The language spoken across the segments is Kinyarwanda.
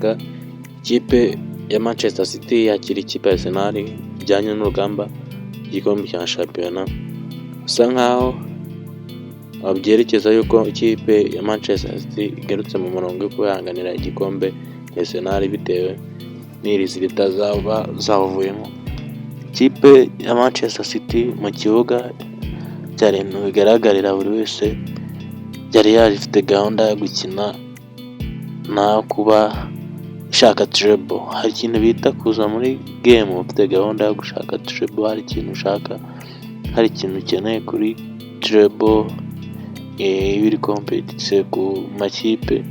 wabonaga ikipe ya Manchester City yakira ikipe ya Arsenal bijyanye n'urugamba igikombe cya shampiyona, bisa nkaho babyerekeza yuko ikipe ya Manchester City igarutse mu murongo wo kuhanganira igikombe cya Arsenal bitewe n'iri zita zaba zavuyemo. Ikipe ya Manchester City mu kibuga byari ibintu bigaragarira buri wese, yari ifite gahunda yo gukina nta kuba ishaka treble. Hari ikintu bita kuza muri game ufite gahunda yo gushaka treble, hari ikintu ushaka, hari ikintu ukeneye kuri treble biri competitive ku makipe.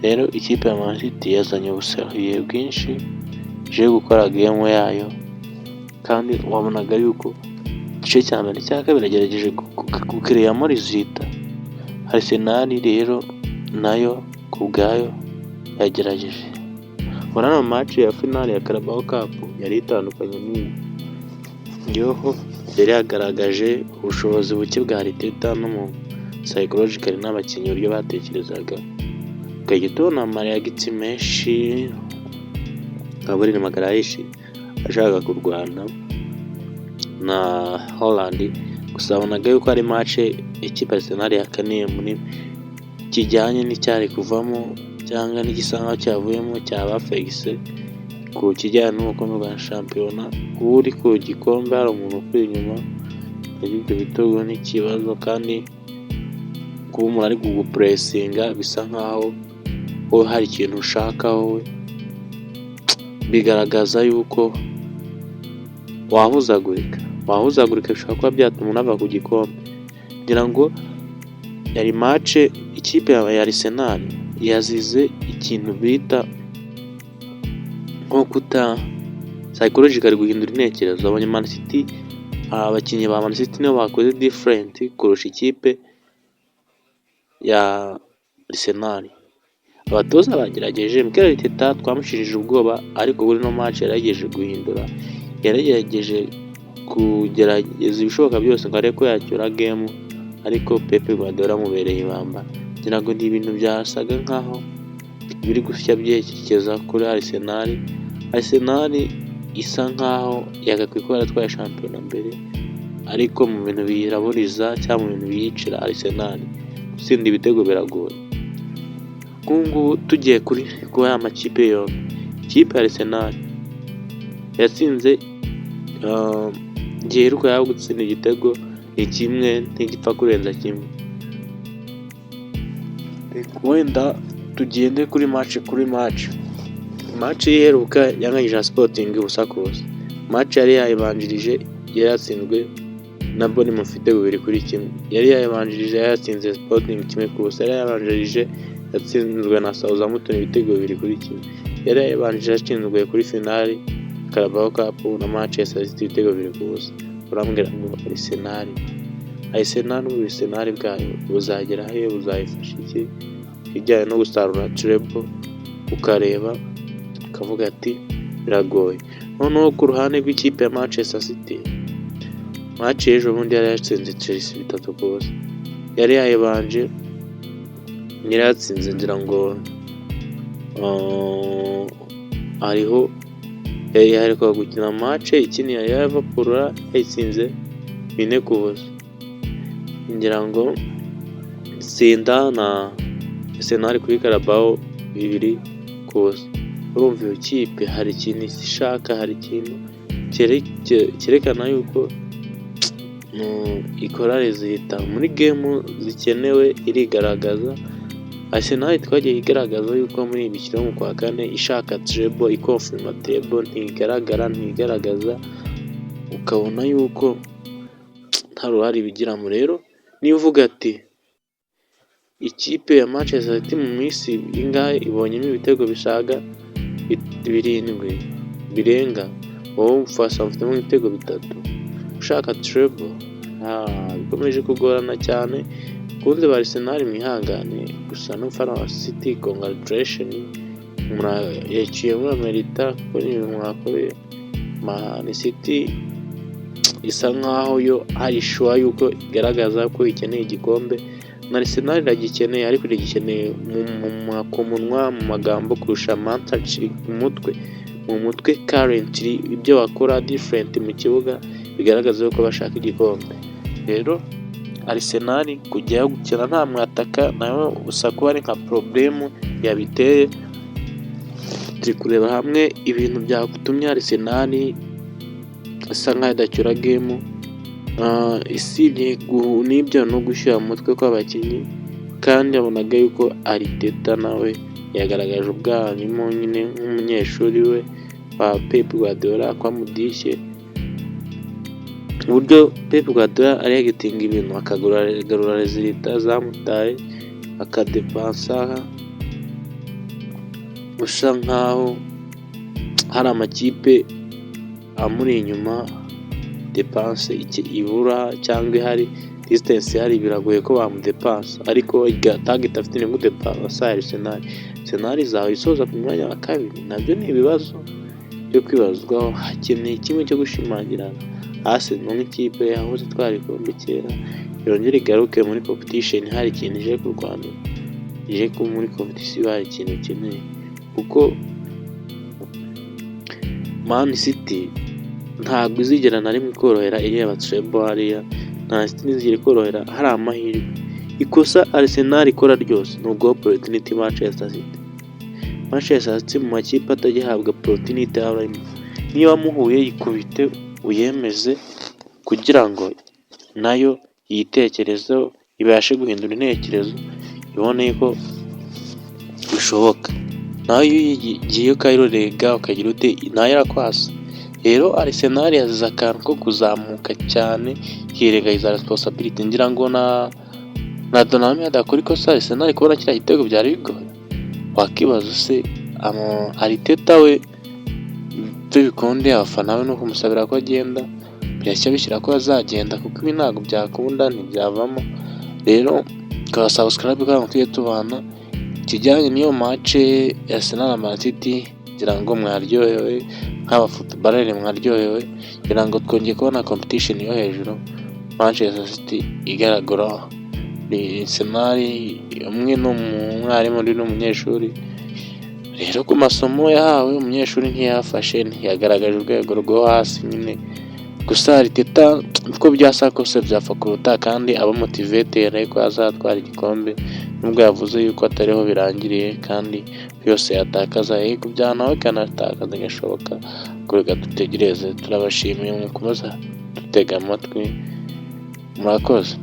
Rero ikipe ya Man City yazanye ubusahiye bwinshi ije gukora game yayo, kandi wabonaga yuko igice cya mbere cya kabiri yagerageje gukireyamo rizita. Arsenal rero nayo ku bwayo yagerageje. Urabona match ya finale ya Carabao Cup yari itandukanye n'iyi. Yoho yari yagaragaje ubushobozi buke bwa Arteta no mu psychological n'abakinnyi uburyo batekerezaga. Ukagitona Maria Gitsi menshi Gabriel Magalhaes ashaka kurwana na Holland, gusa wabonaga yuko ari match ikipe Arsenal yakaniye muri kijyanye n'icyari kuvamo cyangwa n'igisa nkaho cyavuyemo cyaba fegise ku kijyanye n'ubukombe bwa shampiyona. Uri ku gikombe hari umuntu uri inyuma y'ibyo bitego n'ikibazo, kandi kuba umuntu ari kugupressinga bisa nkaho wowe hari ikintu ushaka, wowe bigaragaza yuko wahuzagurika bishobora kuba byatuma unava ku gikombe. Ngira ngo yari match ikipe ya Arsenal yazize ikintu bita nko kuta psychological guhindura intekerezo. Man City, abakinnyi ba Man City nibo bakoze different kurusha ikipe ya Arsenal. Abatoza bagerageje, Mikel Arteta twamushirije ubwoba, ariko buri no match yaragejeje guhindura, yaragejeje kugerageza ibishoboka byose ngo areko yacyura game, ariko Pep Guardiola mubereye ibamba. Ngira ngo ni ibintu byasaga nkaho biri gusya byerekeza kuri Arsenal. Arsenal isa nkaho yagakwiye kuba yaratwaye shampiyona mbere, ariko mu bintu biyiraburiza cyangwa mu bintu biyicira Arsenal gutsinda ibitego biragoye. Kungu tugiye kuri ya makipe yombi, ikipe ya Arsenal yatsinze giheruka yaho gutsinda igitego ni kimwe ntigipfa kurenza kimwe. Wenda tugende kuri match iheruka yanganyije Sporting ubusa ku busa. Match yari yayibanjirije yatsinzwe na Bournemouth ibitego 2-1. Yari yayibanjirije yatsinze Sporting 1-0. Yari yayibanjirije yatsinzwe na Southampton ibitego 2-1. Yari yayibanjirije yatsinzwe kuri finale Carabao Cup na Manchester City ibitego 2-0. Urambwira ngo Arsenal bwayo buzagera he, buzayifasha iki kijyanye no gusarura treble? Ukareba ukavuga ati biragoye. Noneho ku ruhande rw'ikipe ya Manchester City, match ejo bundi yari yatsinze Chelsea 3-0. Yari yayibanje yatsinze, ngira ngo ariho yari kwa gukina match ikini ya Liverpool yatsinze 4-0. Ngira ngo Sinda na Arsenal kuri Carabao 2-0. Urumva iyo kipe hari ikintu ishaka, hari ikintu cyerekana yuko ikora rezita muri game zikenewe, irigaragaza. Arsenal twagiye igaragaza yuko muri imikino mu kwa kane ishaka treble, ikonfirma treble, ntigaragaza, ukabona yuko nta ruhare bigiramo. Rero niba uvuga ati ikipe ya Manchester City mu minsi ingahe ibonyemo ibitego bisaga 7 birenga, wowe ufasha ufitemo ibitego 3 ushaka treble, bikomeje kugorana cyane. Kunze ba Arsenal mwihangane, gusa n'ufana wa City congratulation, yaciye muri Amerika kuri ibintu mwakoreye. Man City isa nkaho yo ari sure yuko igaragaza ko ikeneye igikombe, na Arsenal iragikeneye, ariko iragikeneye ku munwa, mu magambo kurusha mentally, mu mutwe currently ibyo bakora different mu kibuga bigaragaza ko bashaka igikombe. Rero Arsenal kujyayo gukina nta mwataka nayo usa kuba ari nka problem yabiteye. Turi kureba hamwe ibintu byatumye Arsenal isa nkaho idacyura game, isibye n'ibyo no gushyira mu mutwe kw'abakinnyi, kandi yabonaga yuko Arteta nawe yagaragaje ubwarimu nyine nk'umunyeshuri we wa Pep Guardiola ko amudishye, uburyo Pep Guardiola ari yagitinga ibintu akagarura resultat zamutaye, akadepansa usa nkaho hari amakipe amuri inyuma, depanse ibura cyangwa ihari, distance ihari, biragoye ko bamudepansa, ariko target afite ni gudepansa Arsenal izaho isoza ku mwanya wa kabiri. Nabyo ni ibibazo byo kwibazwaho, hakeneye kimwe cyo gushimangira Arsenal nk'ikipe yahoze itwara igikombe kera yongere igaruke muri competition, hari ikintu ije kurwanira, ije ko muri competition hari ikintu ikeneye, kuko Man City ntabwo izigera na rimwe ikorohera ireba treble hariya, nta City izigera ikorohera hari amahirwe. Ikosa Arsenal ikora ryose ni uguha opportunity Manchester City mu makipe atajya ahabwa opportunity abarimo. Niba muhuye yikubite uyemeze kugira ngo nayo yitekerezeho, ibashe guhindura intekerezo, ibone ko bishoboka. Nayo iyo ugiye ukayirorega ukagira ute nayo irakwasa. Rero Arsenal yazize akantu ko kuzamuka cyane, yirengagiza responsibility. Ngira ngo na Donami adakora ikosa Arsenal kubona kiriya gitego byari bigoye. Wakibaza se Arteta we tubikunde abafana be no kumusabira ko agenda, birashya bishyira ko azagenda, kuko ibi ntabwo byakunda ntibyavamo. Rero kora subscribe kandi mutujye tubana kijyanye n'iyo match ya Arsenal na Man City, kugira ngo mwaryohewe nk'abafootballers, mwaryohewe kugira ngo twongeye kubona competition yo hejuru. Manchester City igaragara ni Arsenal, umwe n'umwarimu undi n'umunyeshuri. Rero ku masomo yahawe umunyeshuri ntiyafashe, ntiyagaragaje urwego rwo hasi nyine. Gusa Arteta uko byasa kose byapfa kuruta, kandi aba motivated ariko azatwara igikombe, nubwo yavuze yuko atariho birangiriye, kandi byose yatakaza yego byanawe kanatakaza gashoboka. Kureka dutegereze, turabashimiye mukomeza dutega amatwi, murakoze.